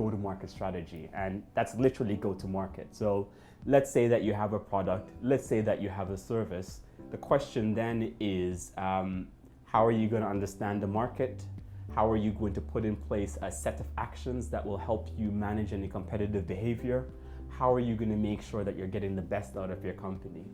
go-to-market strategy, and that's literally go-to-market. So let's say that you have a product, let's say that you have a service. The question then is, how are you going to understand the market? How are you going to put in place a set of actions that will help you manage any competitive behavior? How are you going to make sure that you're getting the best out of your company?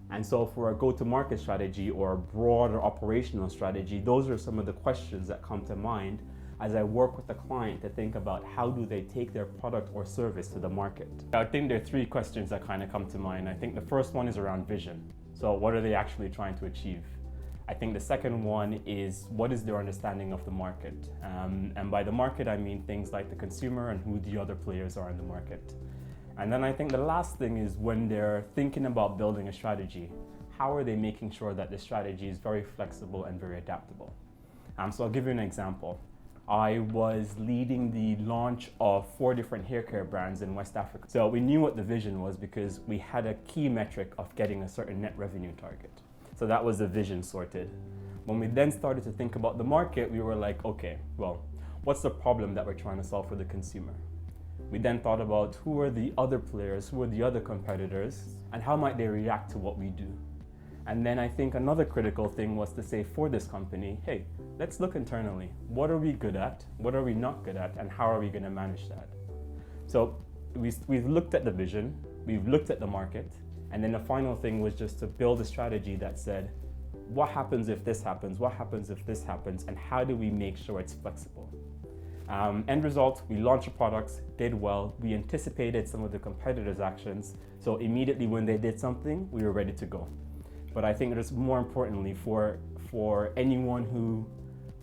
And so for a go-to-market strategy or a broader operational strategy, those are some of the questions that come to mind as I work with the client to think about how do they take their product or service to the market. I think there are three questions that kind of come to mind. I think the first one is around vision. So what are they actually trying to achieve? I think the second one is, what is their understanding of the market? And by the market, I mean things like the consumer and who the other players are in the market. And then I think the last thing is, when they're thinking about building a strategy, how are they making sure that the strategy is very flexible and very adaptable? So I'll give you an example. I was leading the launch of 4 different hair care brands in West Africa. So we knew what the vision was because we had a key metric of getting a certain net revenue target. So that was the vision sorted. When we then started to think about the market, we were like, okay, well, what's the problem that we're trying to solve for the consumer? We then thought about who are the other players, who are the other competitors, and how might they react to what we do? And then I think another critical thing was to say for this company, hey, let's look internally. What are we good at? What are we not good at? And how are we going to manage that? So we've looked at the vision, we've looked at the market, and then the final thing was just to build a strategy that said, what happens if this happens? What happens if this happens? And how do we make sure it's flexible? End result, we launched the products, did well. We anticipated some of the competitors' actions. So immediately when they did something, we were ready to go. But I think it is more importantly for anyone who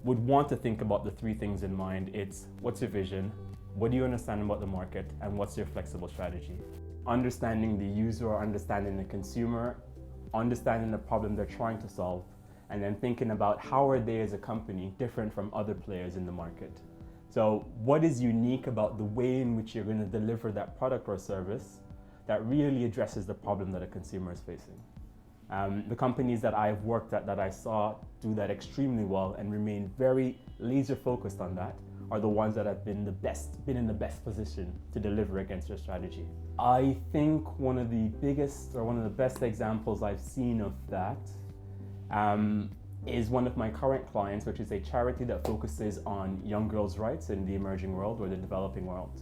would want to think about the 3 things in mind, it's what's your vision, what do you understand about the market, and what's your flexible strategy? Understanding the user or understanding the consumer, understanding the problem they're trying to solve, and then thinking about how are they as a company different from other players in the market. So what is unique about the way in which you're going to deliver that product or service that really addresses the problem that a consumer is facing? The companies that I've worked at that I saw do that extremely well and remain very laser focused on that are the ones that have been in the best position to deliver against their strategy. I think one of the biggest or one of the best examples I've seen of that is one of my current clients, which is a charity that focuses on young girls' rights in the emerging world or the developing world.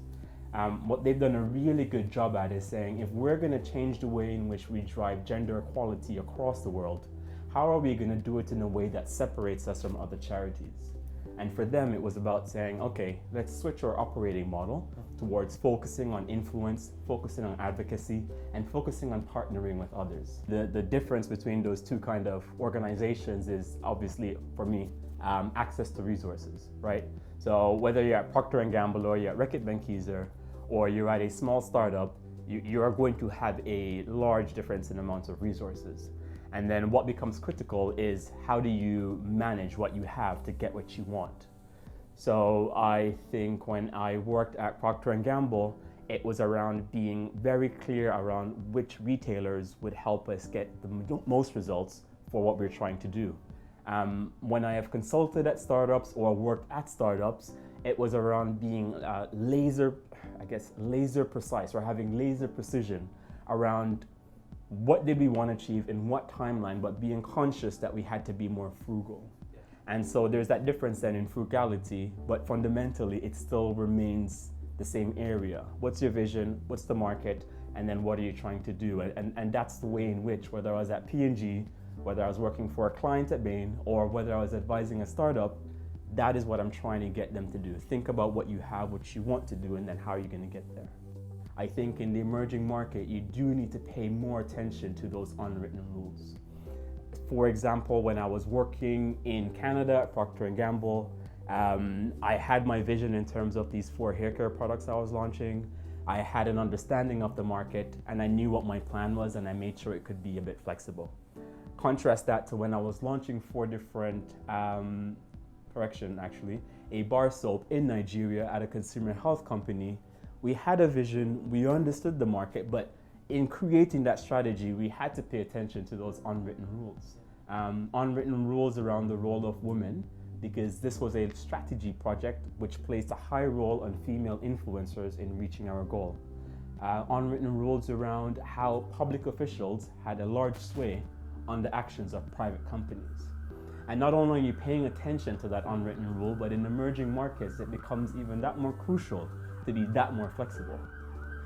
What they've done a really good job at is saying, if we're going to change the way in which we drive gender equality across the world, how are we going to do it in a way that separates us from other charities? And for them, it was about saying, okay, let's switch our operating model towards focusing on influence, focusing on advocacy, and focusing on partnering with others. The difference between those two kind of organizations is obviously, for me, access to resources, right? So whether you're at Procter & Gamble or you're at Reckitt Benckiser, or you're at a small startup, you are going to have a large difference in amounts of resources. And then what becomes critical is, how do you manage what you have to get what you want? So I think when I worked at Procter & Gamble, it was around being very clear around which retailers would help us get the most results for what we're trying to do. When I have consulted at startups or worked at startups, it was around being laser precise, or having laser precision around what did we want to achieve in what timeline, but being conscious that we had to be more frugal. And so there's that difference then in frugality, but fundamentally it still remains the same area. What's your vision? What's the market? And then what are you trying to do? And that's the way in which, whether I was at P&G, whether I was working for a client at Bain, or whether I was advising a startup, that is what I'm trying to get them to do. Think about what you have, what you want to do, and then how are you going to get there. I think in the emerging market, you do need to pay more attention to those unwritten rules. For example, when I was working in Canada at Procter & Gamble, I had my vision in terms of these 4 hair care products I was launching. I had an understanding of the market, and I knew what my plan was, and I made sure it could be a bit flexible. Contrast that to when I was launching 4 different, a bar soap in Nigeria at a consumer health company. We had a vision, we understood the market, but in creating that strategy, we had to pay attention to those unwritten rules. Unwritten rules around the role of women, because this was a strategy project which placed a high role on female influencers in reaching our goal. Unwritten rules around how public officials had a large sway on the actions of private companies. And not only are you paying attention to that unwritten rule, but in emerging markets, it becomes even that more crucial to be that more flexible.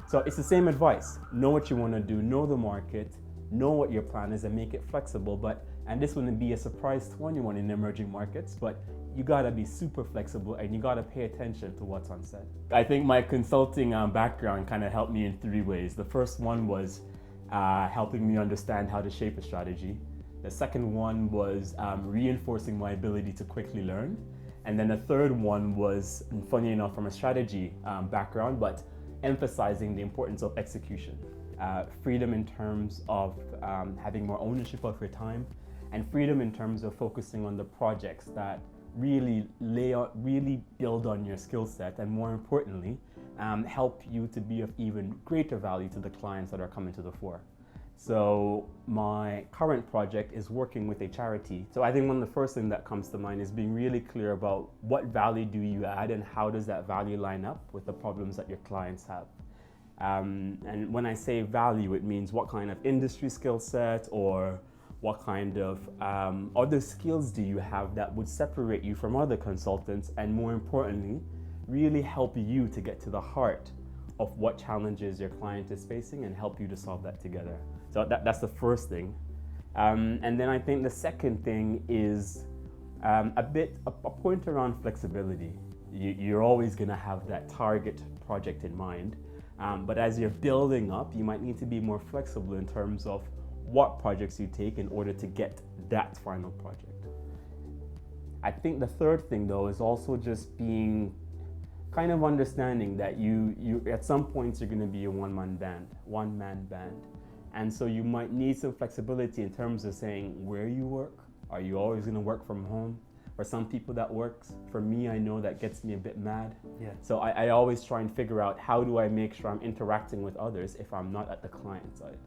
So it's the same advice. Know what you want to do, know the market, know what your plan is, and make it flexible. And this wouldn't be a surprise to anyone in emerging markets, but you gotta be super flexible and you gotta pay attention to what's unsaid. I think my consulting background kind of helped me in 3 ways. The first one was helping me understand how to shape a strategy. The second one was reinforcing my ability to quickly learn. And then the third one was, funny enough, from a strategy background, but emphasizing the importance of execution. Freedom in terms of having more ownership of your time, and freedom in terms of focusing on the projects that really build on your skill set, and more importantly, help you to be of even greater value to the clients that are coming to the fore. So my current project is working with a charity. So I think one of the first things that comes to mind is being really clear about what value do you add and how does that value line up with the problems that your clients have. And when I say value, it means what kind of industry skill set or what kind of other skills do you have that would separate you from other consultants, and more importantly, really help you to get to the heart of what challenges your client is facing and help you to solve that together. So that's the first thing. And then I think the second thing is a point around flexibility. You're always gonna have that target project in mind, but as you're building up, you might need to be more flexible in terms of what projects you take in order to get that final project. I think the third thing though is also just being kind of understanding that you at some points you're going to be a one-man band. And so you might need some flexibility in terms of saying where you work. Are you always going to work from home? For some people that works. For me, I know that gets me a bit mad. Yeah. So I always try and figure out how do I make sure I'm interacting with others if I'm not at the client side.